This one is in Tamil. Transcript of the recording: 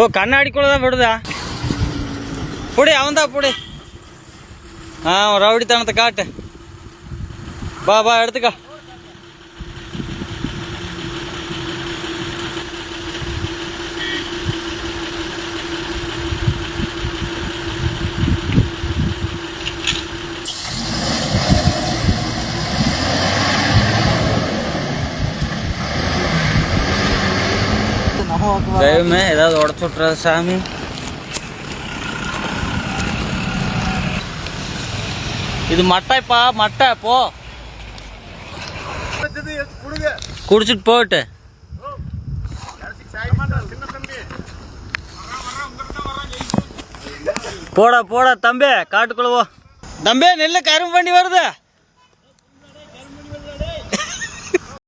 ஓ கண்ணாடிக்குள்ள தான் விடுதா? புடி அவன்தா புடி. ரவுடித்தனத்தை காட்டு. பா எடுத்துக்கா. தெய்வமே ஏதாவது உடச்சு விட்றாது சாமி. இது மட்டைப்பா, மட்டை. போ குடிச்சிட்டு போட்டு போடா தம்பி. காட்டுக்குள்ள போ தம்பி. நெல்ல கரும்பு பண்ணி வருது.